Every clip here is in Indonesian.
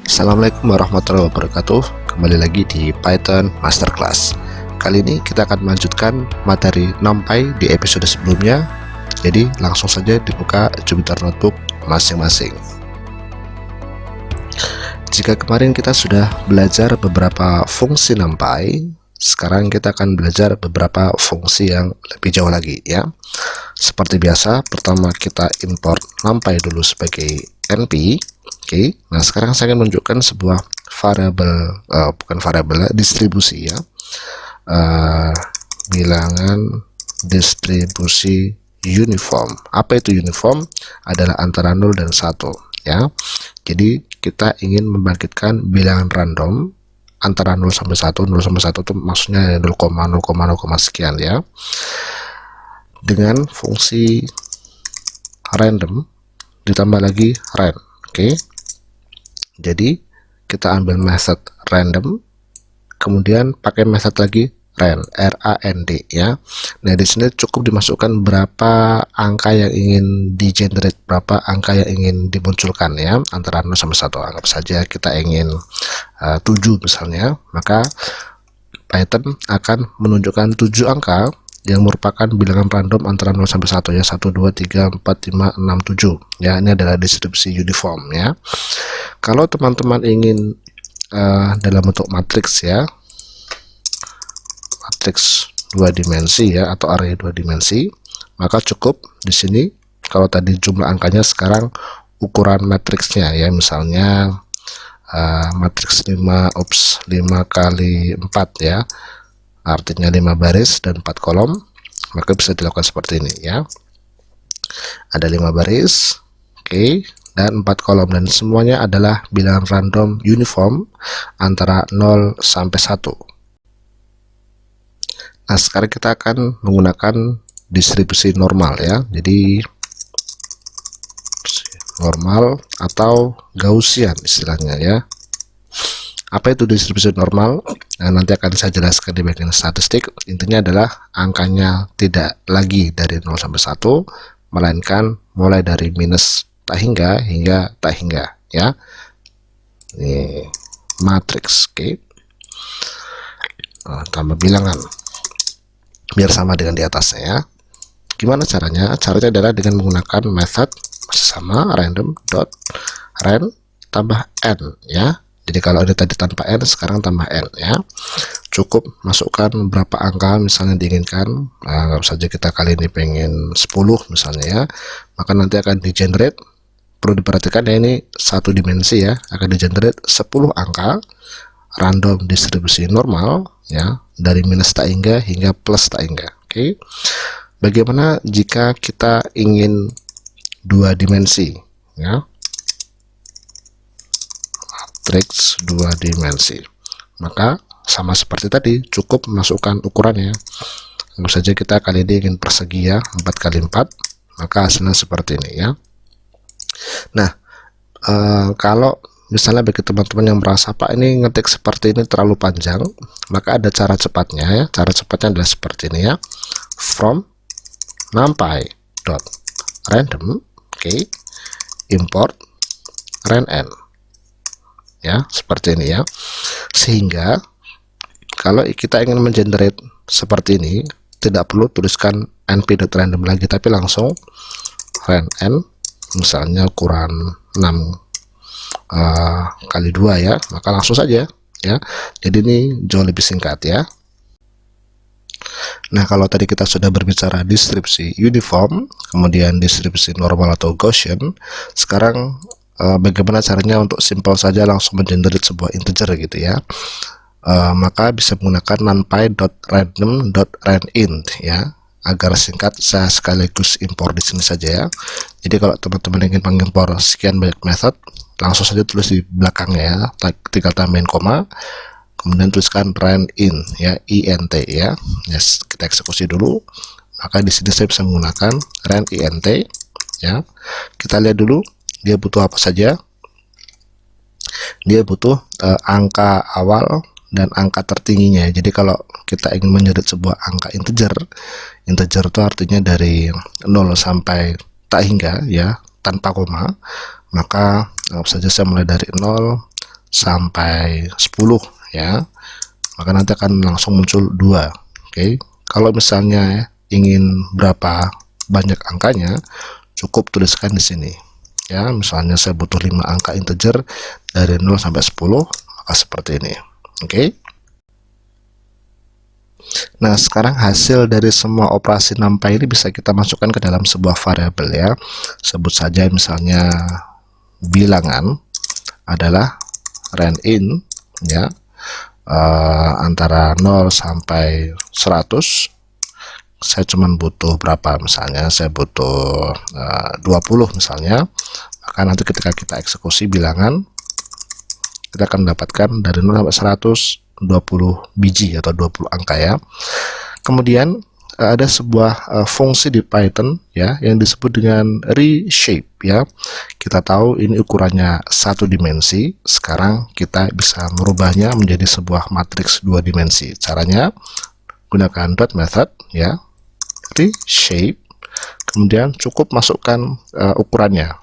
Assalamualaikum warahmatullahi wabarakatuh. Kembali lagi di Python Masterclass. Kali ini kita akan melanjutkan materi NumPy di episode sebelumnya. Jadi langsung saja dibuka Jupyter Notebook masing-masing. Jika kemarin kita sudah belajar beberapa fungsi NumPy, sekarang kita akan belajar beberapa fungsi yang lebih jauh lagi ya. Seperti biasa, pertama kita import NumPy dulu sebagai NP. Oke, nah sekarang saya akan menunjukkan sebuah variabel, distribusi ya, bilangan distribusi uniform. Apa itu uniform? Adalah antara 0 dan 1 ya. Jadi kita ingin membangkitkan bilangan random antara 0 sampai 1. 0 sampai 1 itu maksudnya 0, 0, sekian ya, dengan fungsi random ditambah lagi ren. Oke, jadi kita ambil method random, kemudian pakai method lagi ren, rand ya. Nah di sini cukup dimasukkan berapa angka yang ingin di generate, berapa angka yang ingin dimunculkan ya, antara 0 sampai 1. Anggap saja kita ingin 7 misalnya, maka Python akan menunjukkan 7 angka yang merupakan bilangan random antara 0 sampai 1 ya, 1, 2, 3, 4, 5, 6, 7 ya. Ini adalah distribusi uniform ya. Kalau teman-teman ingin dalam bentuk matriks ya, matriks 2 dimensi ya, atau array 2 dimensi, maka cukup di sini kalau tadi jumlah angkanya, sekarang ukuran matriksnya ya, misalnya matriks 5 kali 4 ya, artinya 5 baris dan 4 kolom, maka bisa dilakukan seperti ini ya. Ada 5 baris, oke, dan 4 kolom, dan semuanya adalah bilangan random uniform antara 0 sampai 1. Nah sekarang kita akan menggunakan distribusi normal ya. Jadi normal atau Gaussian istilahnya ya. Apa itu distribusi normal? Nah, nanti akan saya jelaskan di bagian statistik. Intinya adalah angkanya tidak lagi dari 0 sampai 1, melainkan mulai dari minus tak hingga tak hingga ya. Ini matriks, oke. Nah, tambah bilangan biar sama dengan di atasnya ya. Gimana caranya? Caranya adalah dengan menggunakan method masih sama, random.ren tambah n ya. Jadi kalau ini tadi tanpa n, sekarang tambah n ya. Cukup masukkan berapa angka misalnya diinginkan. Nah, saja kita kali ini pengen 10 misalnya ya, maka nanti akan di generate. Perlu diperhatikan ya, ini satu dimensi ya, akan di generate 10 angka random distribusi normal ya, dari minus tak hingga plus tak hingga. Oke. Bagaimana jika kita ingin 2 dimensi ya, matriks 2 dimensi, maka sama seperti tadi, cukup masukkan ukurannya. Tentu saja kita kali ini ingin persegi ya, 4 kali 4, maka hasilnya seperti ini ya. Nah kalau misalnya bagi teman-teman yang merasa Pak ini ngetik seperti ini terlalu panjang, maka ada cara cepatnya ya. Cara cepatnya adalah seperti ini ya, from numpy.random, oke, import ren n ya, seperti ini ya. Sehingga kalau kita ingin mengenerate seperti ini, tidak perlu tuliskan np.random lagi, tapi langsung ren n, misalnya ukuran 6 kali 2 ya, maka langsung saja ya. Jadi ini jauh lebih singkat ya. Nah kalau tadi kita sudah berbicara distribusi uniform, kemudian distribusi normal atau Gaussian, sekarang bagaimana caranya untuk simple saja langsung mengenerate sebuah integer gitu ya. Maka bisa menggunakan numpy.random.ranint ya. Agar singkat, saya sekaligus impor di sini saja ya. Jadi kalau teman-teman ingin mengimpor sekian banyak method, langsung saja tulis di belakangnya ya, tinggal tambahin koma, kemudian tuliskan ranint ya, int ya. Yes, kita eksekusi dulu. Maka di sini saya bisa menggunakan ranint ya. Kita lihat dulu dia butuh apa saja. Dia butuh angka awal dan angka tertingginya. Jadi kalau kita ingin menyedot sebuah angka integer itu artinya dari 0 sampai tak hingga ya, tanpa koma, maka saja saya mulai dari 0 sampai 10 ya, maka nanti akan langsung muncul 2. Oke, kalau misalnya ingin berapa banyak angkanya, cukup tuliskan di sini ya. Misalnya saya butuh 5 angka integer dari 0 sampai 10, maka seperti ini. Oke. Nah, sekarang hasil dari semua operasi NumPy ini bisa kita masukkan ke dalam sebuah variabel ya. Sebut saja misalnya bilangan adalah ranIn ya, antara 0 sampai 100. Saya cuman butuh berapa, misalnya saya butuh 20 misalnya, maka nanti ketika kita eksekusi bilangan, kita akan mendapatkan dari 0 sampai 100 20 biji atau 20 angka ya. Kemudian ada sebuah fungsi di Python ya yang disebut dengan reshape ya. Kita tahu ini ukurannya 1 dimensi. Sekarang kita bisa merubahnya menjadi sebuah matriks 2 dimensi. Caranya gunakan dot method ya, reshape, kemudian cukup masukkan ukurannya.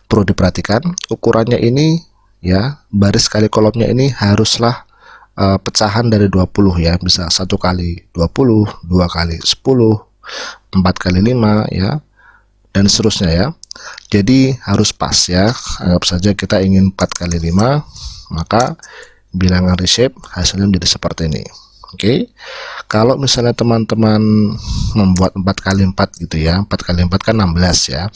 Perlu diperhatikan ukurannya ini ya, baris kali kolomnya ini haruslah pecahan dari 20 ya, bisa 1 kali 20, 2 kali 10, 4 kali 5 ya, dan seterusnya ya. Jadi harus pas ya. Anggap saja kita ingin 4 kali 5, maka bilangan reshape hasilnya menjadi seperti ini. Oke. Kalau misalnya teman-teman membuat 4 kali 4 gitu ya, 4 kali 4 kan 16 ya.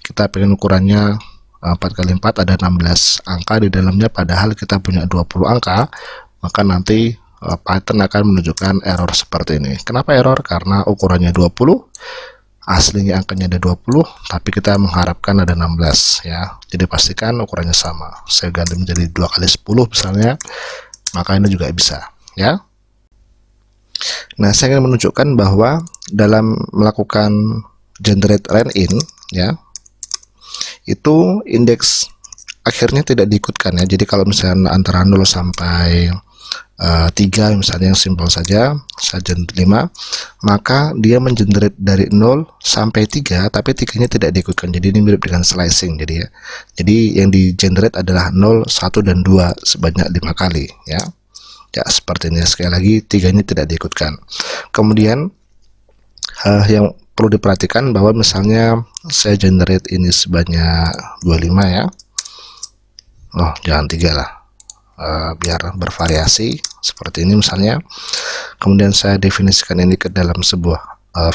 Kita pengen ukurannya 4 kali 4 ada 16 angka di dalamnya, padahal kita punya 20 angka, maka nanti Python akan menunjukkan error seperti ini. Kenapa error? Karena ukurannya 20, aslinya angkanya ada 20, tapi kita mengharapkan ada 16 ya. Jadi pastikan ukurannya sama. Saya ganti menjadi 2 kali 10 misalnya, maka ini juga bisa ya. Nah, saya ingin menunjukkan bahwa dalam melakukan generate ranIn ya, itu indeks akhirnya tidak diikutkan ya. Jadi kalau misalnya antara 0 sampai 3 misalnya yang simpel saja, saya generate 5, maka dia mengenerate dari 0 sampai 3, tapi 3-nya tidak diikutkan. Jadi ini mirip dengan slicing jadi ya. Jadi yang di generate adalah 0, 1 dan 2 sebanyak 5 kali ya. Ya seperti ini. Sekali lagi 3-nya tidak diikutkan. Kemudian yang perlu diperhatikan bahwa misalnya saya generate ini sebanyak 25 ya. Oh, jangan 3 lah. Biar bervariasi seperti ini misalnya. Kemudian saya definisikan ini ke dalam sebuah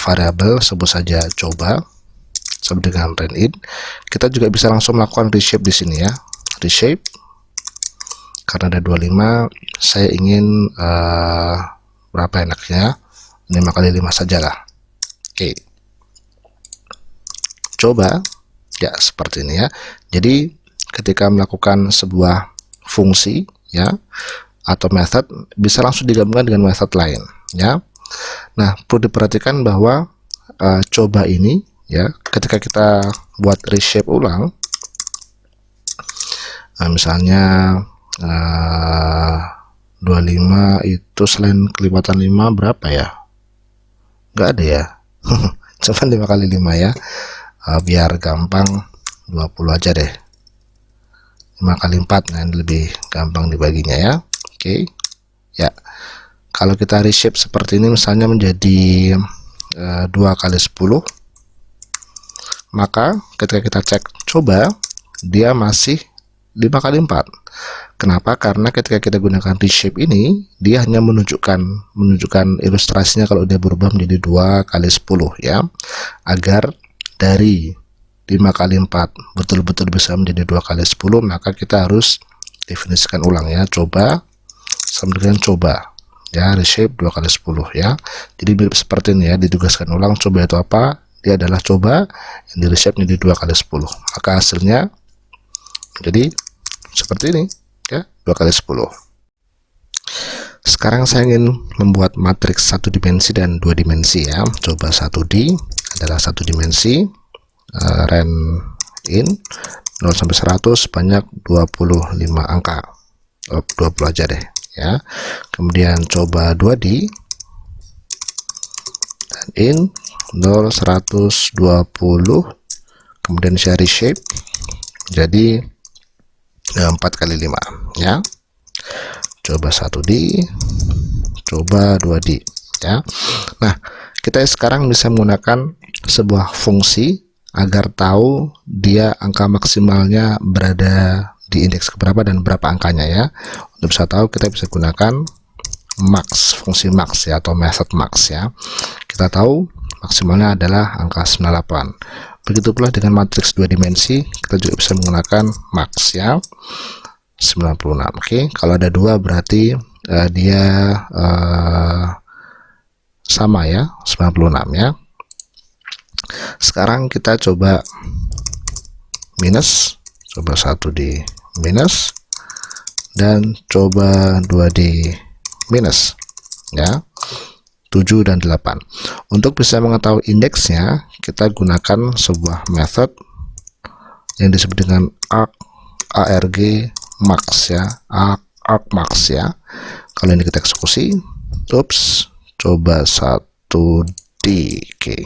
variabel, sebut saja coba, sebut dengan ranIn. Kita juga bisa langsung melakukan reshape di sini ya. Reshape, karena ada 25, saya ingin berapa enaknya, 5 kali 5 sajalah. Oke, coba ya seperti ini ya. Jadi ketika melakukan sebuah fungsi ya atau method, bisa langsung digabungkan dengan method lain ya. Nah, perlu diperhatikan bahwa coba ini ya, ketika kita buat reshape ulang, misalnya 25 itu selain kelipatan 5 berapa ya? Nggak ada ya. Coba 5 kali 5 ya, biar gampang 20 aja deh. 5 kali 4, nah ini lebih gampang dibaginya ya. Oke ya, kalau kita reshape seperti ini misalnya menjadi 2 kali 10, maka ketika kita cek coba, dia masih 5 kali 4. Kenapa? Karena ketika kita gunakan reshape ini, dia hanya menunjukkan ilustrasinya kalau dia berubah menjadi 2 kali 10 ya, agar dari 5 kali 4 betul-betul bisa menjadi 2 kali 10, maka kita harus definisikan ulang ya, coba sama dengan coba ya, reshape 2 kali 10 ya. Jadi mirip seperti ini ya, ditugaskan ulang. Coba itu apa? Dia adalah coba yang di reshape menjadi 2 kali 10, maka hasilnya jadi seperti ini ya, 2 kali 10. Sekarang saya ingin membuat matriks 1 dimensi dan 2 dimensi ya. Coba 1D adalah 1 dimensi, ranIn 0 sampai 100 banyak 25 angka. 20 aja deh ya. Kemudian coba 2D, ranIn 0 120, kemudian saya reshape jadi 4 kali 5 ya. Coba 1D, coba 2D ya. Nah, kita sekarang bisa menggunakan sebuah fungsi agar tahu dia angka maksimalnya berada di indeks keberapa dan berapa angkanya ya. Untuk bisa tahu, kita bisa gunakan max, fungsi max ya, atau method max ya. Kita tahu maksimalnya adalah angka 98. Begitu pula dengan matriks 2 dimensi, kita juga bisa menggunakan max ya, 96. Oke, kalau ada 2 berarti dia sama ya, 96 ya. Sekarang kita coba minus, coba 1D minus, dan coba 2D minus ya, 7 dan 8. Untuk bisa mengetahui indeksnya, kita gunakan sebuah method yang disebut dengan arg max ya, argmax ya. Kalau ini kita eksekusi, coba 1D, oke,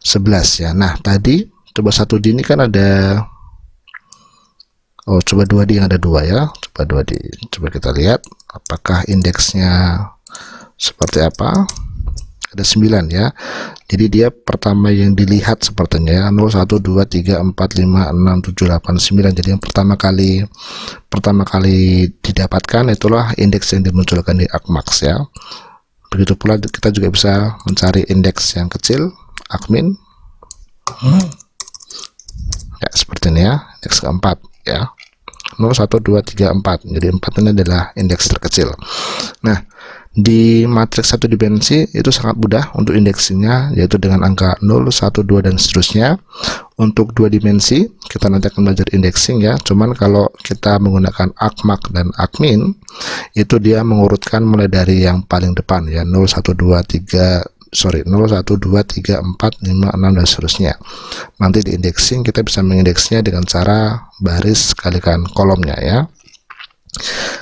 11 ya. Nah, tadi coba 1D ini kan ada, coba 2D yang ada 2 ya, coba 2D, coba kita lihat apakah indeksnya seperti apa. Ada 9 ya, jadi dia pertama yang dilihat sepertinya ya, 0, 1, 2, 3, 4, 5, 6, 7, 8, 9. Jadi yang pertama kali didapatkan itulah indeks yang dimunculkan di argmax ya. Begitu pula kita juga bisa mencari indeks yang kecil, argmin ya, seperti ini ya, indeks keempat ya, 0, 1, 2, 3, 4. Jadi 4 ini adalah indeks terkecil. Nah, di matriks 1 dimensi itu sangat mudah untuk indeksinya, yaitu dengan angka 0, 1, 2 dan seterusnya. Untuk 2 dimensi kita nanti akan belajar indexing ya. Cuman kalau kita menggunakan argmax dan argmin, itu dia mengurutkan mulai dari yang paling depan ya, 0, 1, 2, 3, 0, 1, 2, 3, 4, 5, 6 dan seterusnya. Nanti di indexing kita bisa mengindeksnya dengan cara baris kalikan kolomnya ya.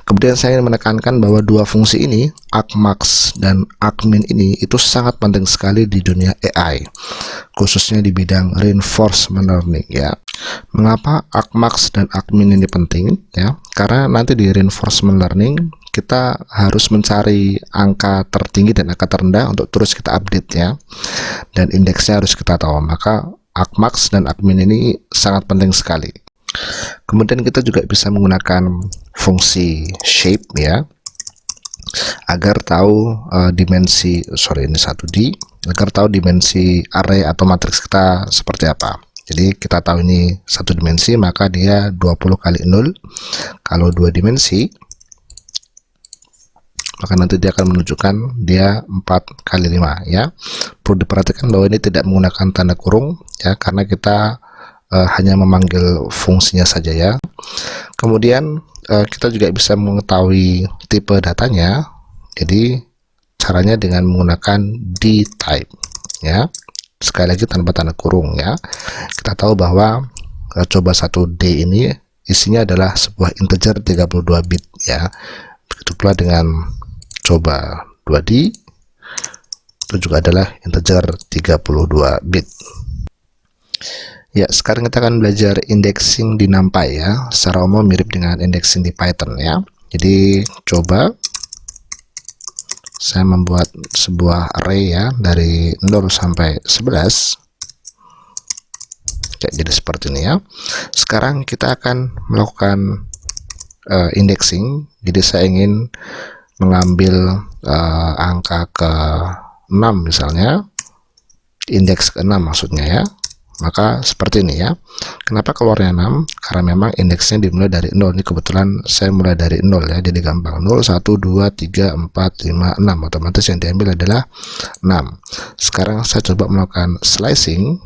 Kemudian saya ingin menekankan bahwa dua fungsi ini, argmax dan argmin ini, itu sangat penting sekali di dunia AI, khususnya di bidang reinforcement learning ya. Mengapa argmax dan argmin ini penting ya? Karena nanti di reinforcement learning kita harus mencari angka tertinggi dan angka terendah untuk terus kita update ya, dan indeksnya harus kita tahu. Maka argmax dan argmin ini sangat penting sekali. Kemudian kita juga bisa menggunakan fungsi shape ya, agar tahu dimensi, ini 1D, agar tahu dimensi array atau matriks kita seperti apa. Jadi kita tahu ini 1 dimensi, maka dia 20 kali 0. Kalau 2 dimensi, maka nanti dia akan menunjukkan dia 4 kali 5 ya. Perlu diperhatikan bahwa ini tidak menggunakan tanda kurung ya, karena kita hanya memanggil fungsinya saja ya. Kemudian kita juga bisa mengetahui tipe datanya. Jadi caranya dengan menggunakan D-type ya. Sekali lagi tanpa tanda kurung ya. Kita tahu bahwa coba 1D ini isinya adalah sebuah integer 32 bit ya. Begitu pula dengan coba 2D, itu juga adalah integer 32 bit. Ya, sekarang kita akan belajar indexing di NumPy ya. Secara umum mirip dengan indexing di Python ya. Jadi coba saya membuat sebuah array ya, dari 0 sampai 11. Ya, jadi seperti ini ya. Sekarang kita akan melakukan indexing. Jadi saya ingin mengambil angka ke 6 misalnya, indeks ke 6 maksudnya ya. Maka seperti ini ya. Kenapa keluarnya 6? Karena memang indeksnya dimulai dari 0. Ini kebetulan saya mulai dari 0 ya, jadi gampang. 0, 1, 2, 3, 4, 5, 6. Otomatis yang diambil adalah 6. Sekarang saya coba melakukan slicing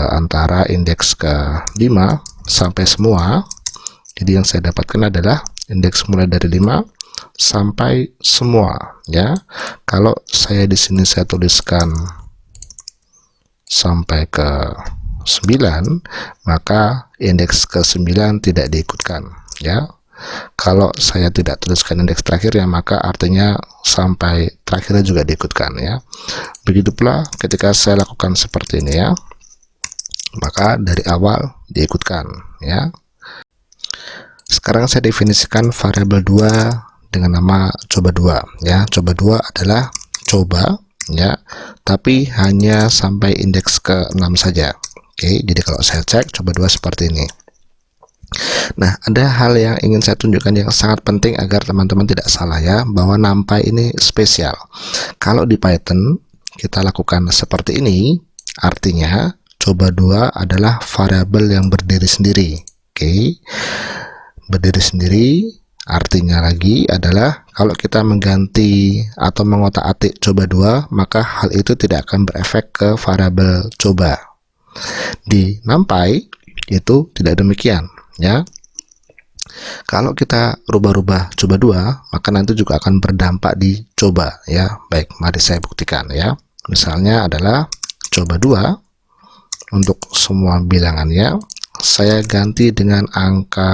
antara indeks ke 5 sampai semua. Jadi yang saya dapatkan adalah indeks mulai dari 5 sampai semua ya. Kalau saya di sini saya tuliskan sampai ke 9, maka indeks ke 9 tidak diikutkan ya. Kalau saya tidak tuliskan indeks terakhir ya, maka artinya sampai terakhirnya juga diikutkan ya. Begitu pula ketika saya lakukan seperti ini ya, maka dari awal diikutkan ya. Sekarang saya definisikan variabel 2 dengan nama coba 2 ya. Coba 2 adalah coba ya, tapi hanya sampai indeks ke-6 saja. Oke, jadi kalau saya cek coba 2 seperti ini. Nah, ada hal yang ingin saya tunjukkan yang sangat penting agar teman-teman tidak salah ya, bahwa NumPy ini spesial. Kalau di Python kita lakukan seperti ini, artinya coba 2 adalah variabel yang berdiri sendiri. Oke, berdiri sendiri artinya lagi adalah kalau kita mengganti atau mengotak-atik coba 2, maka hal itu tidak akan berefek ke variabel coba. Di NumPy itu tidak demikian ya. Kalau kita rubah-rubah coba 2, maka nanti juga akan berdampak di coba ya. Baik, mari saya buktikan ya. Misalnya adalah coba 2 untuk semua bilangannya saya ganti dengan angka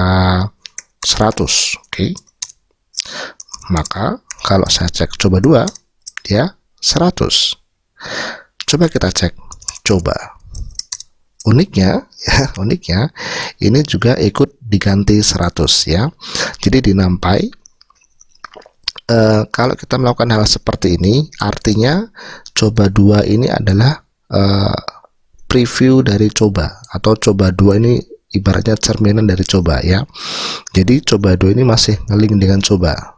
100. Oke. Maka kalau saya cek coba 2, dia 100. Coba kita cek coba. Uniknya ini juga ikut diganti 100 ya. Jadi di NumPy kalau kita melakukan hal seperti ini, artinya coba 2 ini adalah preview dari coba, atau coba 2 ini ibaratnya cerminan dari coba ya. Jadi coba 2 ini masih ngelink dengan coba.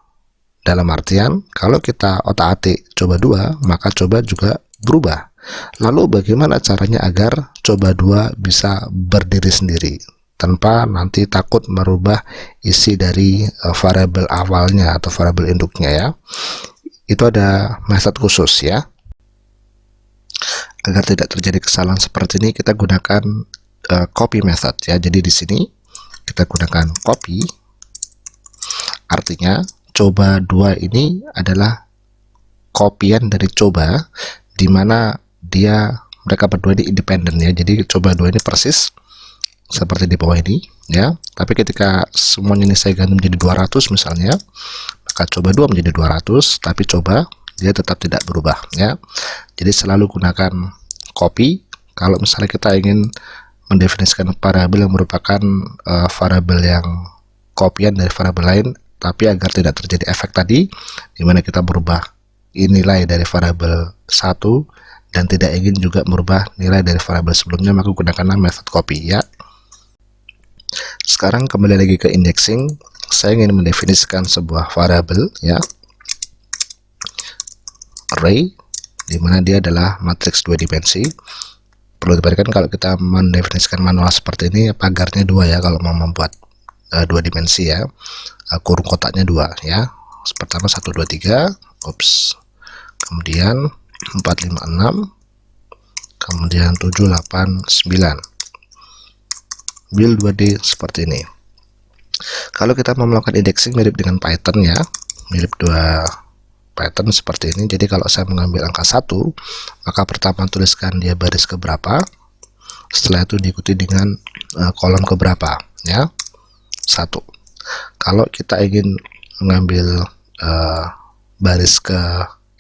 Dalam artian kalau kita otak-atik coba 2, maka coba juga berubah. Lalu bagaimana caranya agar coba 2 bisa berdiri sendiri tanpa nanti takut merubah isi dari variabel awalnya atau variabel induknya ya. Itu ada method khusus ya. Agar tidak terjadi kesalahan seperti ini, kita gunakan copy method ya. Jadi di sini kita gunakan copy, artinya coba 2 ini adalah kopian dari coba, di mana mereka berdua ini independen ya. Jadi coba 2 ini persis seperti di bawah ini ya. Tapi ketika semuanya ini saya ganti menjadi 200 misalnya, maka coba 2 menjadi 200, tapi coba dia tetap tidak berubah ya. Jadi selalu gunakan copy kalau misalnya kita ingin mendefinisikan variabel yang merupakan variabel yang kopian dari variabel lain, tapi agar tidak terjadi efek tadi di mana kita berubah nilai dari variabel 1 dan tidak ingin juga merubah nilai dari variabel sebelumnya, maka gunakanlah method copy ya. Sekarang kembali lagi ke indexing. Saya ingin mendefinisikan sebuah variabel ya, array, di mana dia adalah matriks 2 dimensi. Perlu diperhatikan kalau kita mendefinisikan manual seperti ini, pagarnya 2 ya kalau mau membuat 2 dimensi ya. Kurung kotaknya 2 ya. Pertama 1 2 3, kemudian 4 5 6, kemudian 7 8 9. Build 2D seperti ini. Kalau kita mau melakukan indexing mirip dengan Python ya, mirip dua Python seperti ini. Jadi kalau saya mengambil angka 1, maka pertama tuliskan dia baris keberapa, setelah itu diikuti dengan kolom keberapa ya, 1. Kalau kita ingin mengambil baris ke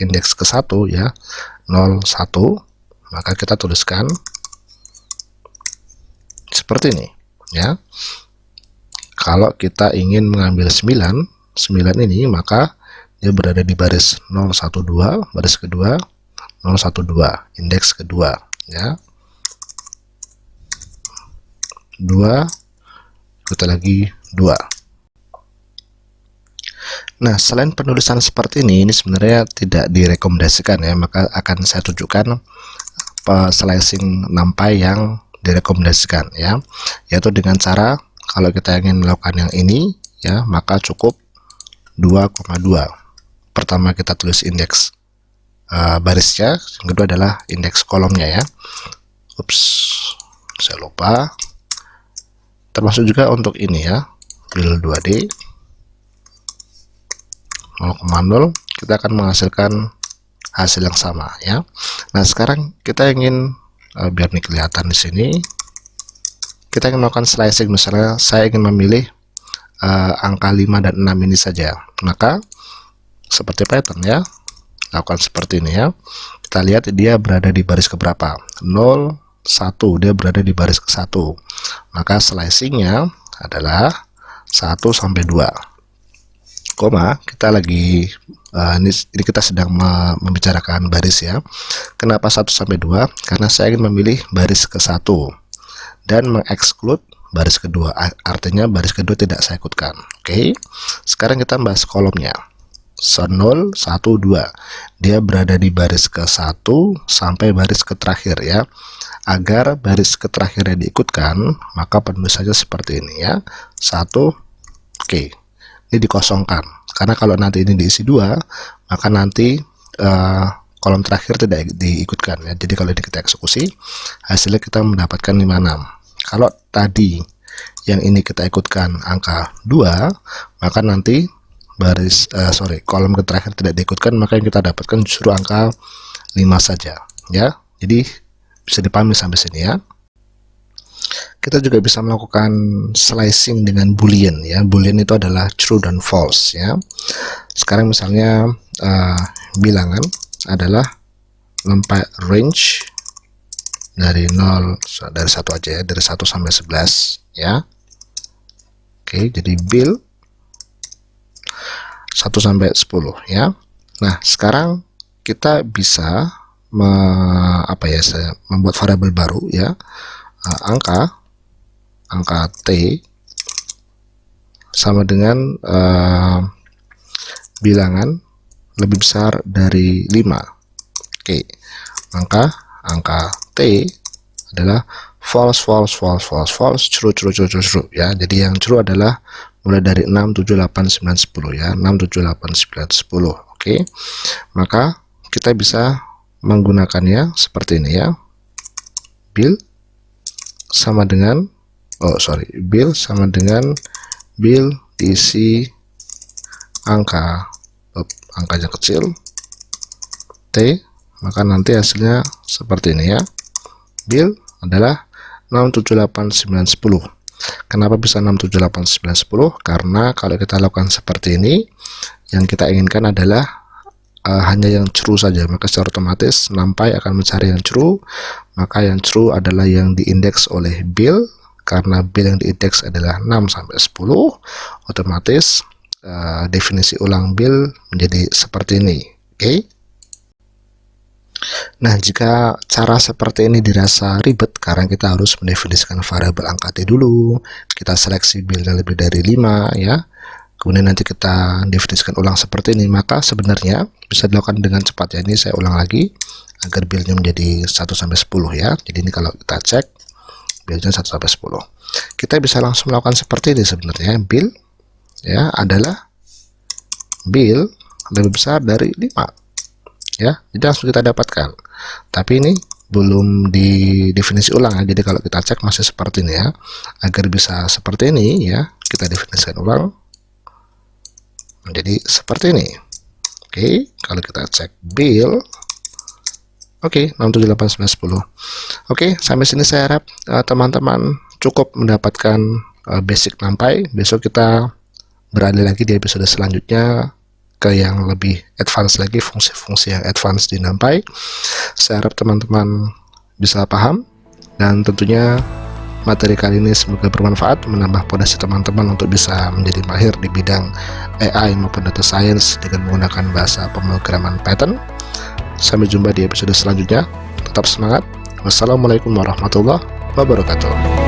indeks ke 1 ya, 0 1, maka kita tuliskan seperti ini ya. Kalau kita ingin mengambil 9 ini, maka dia berada di baris 012, baris kedua 012, indeks kedua ya. 2, kita lagi 2. Nah, selain penulisan seperti ini sebenarnya tidak direkomendasikan ya, maka akan saya tunjukkan slicing NumPy yang direkomendasikan ya, yaitu dengan cara kalau kita ingin melakukan yang ini ya, maka cukup 2,2. Pertama kita tulis indeks barisnya, yang kedua adalah indeks kolomnya ya. Saya lupa. Termasuk juga untuk ini ya, build 2D 0,0, kita akan menghasilkan hasil yang sama ya. Nah, sekarang kita ingin biar ini kelihatan di sini, kita ingin melakukan slicing. Misalnya saya ingin memilih angka 5 dan 6 ini saja, maka seperti Python ya, lakukan seperti ini ya. Kita lihat dia berada di baris keberapa, 0 1, dia berada di baris ke-1. Maka slicingnya adalah 1 sampai 2. Koma, kita lagi ini kita sedang membicarakan baris ya. Kenapa 1 sampai 2? Karena saya ingin memilih baris ke-1 dan mengeksklud baris kedua. Artinya baris kedua tidak saya ikutkan. Oke. Sekarang kita bahas kolomnya. 0, 1, 2. Dia berada di baris ke-1 sampai baris ke terakhir ya. Agar baris ke terakhirnya diikutkan, maka penulisannya seperti ini ya. 1, oke. Ini dikosongkan. Karena kalau nanti ini diisi 2, maka nanti kolom terakhir tidak diikutkan ya. Jadi kalau ini kita eksekusi, hasilnya kita mendapatkan 56. Kalau tadi yang ini kita ikutkan angka 2, maka nanti kolom ke terakhir tidak diikutkan, maka yang kita dapatkan justru angka 5 saja ya. Jadi bisa dipahami sampai sini ya. Kita juga bisa melakukan slicing dengan boolean ya. Boolean itu adalah true dan false ya. Sekarang misalnya bilangan adalah numpy range dari 1 aja ya, dari 1 sampai 11 ya. Oke, jadi bil 1 sampai 10 ya. Nah, sekarang kita bisa membuat variabel baru ya. Angka T sama dengan bilangan lebih besar dari 5. Oke, maka angka T adalah false, true ya. Jadi yang true adalah mulai dari 6, 7, 8, 9, 10 ya. 6, 7, 8, 9, 10. Oke. Maka kita bisa menggunakannya seperti ini ya. Bil sama dengan bil sama dengan bil diisi angkanya kecil T, maka nanti hasilnya seperti ini ya. Bil adalah 6, 7, 8, 9, 10. Kenapa bisa 6, 7, 8, 9, 10? Karena kalau kita lakukan seperti ini, yang kita inginkan adalah hanya yang true saja, maka secara otomatis NumPy akan mencari yang true. Maka yang true adalah yang diindeks oleh bil. Karena bil yang diindeks adalah 6 sampai 10, otomatis definisi ulang bil menjadi seperti ini. Oke. Nah, jika cara seperti ini dirasa ribet karena kita harus mendefinisikan variabel angka T dulu, kita seleksi bilnya lebih dari 5 ya, kemudian nanti kita definisikan ulang seperti ini, maka sebenarnya bisa dilakukan dengan cepat ya. Ini saya ulang lagi agar bilnya menjadi 1 sampai 10 ya. Jadi ini kalau kita cek bilnya 1 sampai 10. Kita bisa langsung melakukan seperti ini sebenarnya. Bil ya adalah bil lebih besar dari 5. Ya, jadi langsung kita dapatkan. Tapi ini belum didefinisi ulang ya. Jadi kalau kita cek masih seperti ini ya. Agar bisa seperti ini ya, kita definisikan ulang menjadi seperti ini. Oke, kalau kita cek bil, oke, 6, 7, 8, 9, 10. Oke, sampai sini saya harap teman-teman cukup mendapatkan basic NumPy. Besok kita beralih lagi di episode selanjutnya ke yang lebih advance lagi, fungsi-fungsi yang advance di NumPy. Saya harap teman-teman bisa paham, dan tentunya materi kali ini semoga bermanfaat, menambah potensi teman-teman untuk bisa menjadi mahir di bidang AI maupun data science dengan menggunakan bahasa pemrograman Python. Sampai jumpa di episode selanjutnya. Tetap semangat. Wassalamualaikum warahmatullahi wabarakatuh.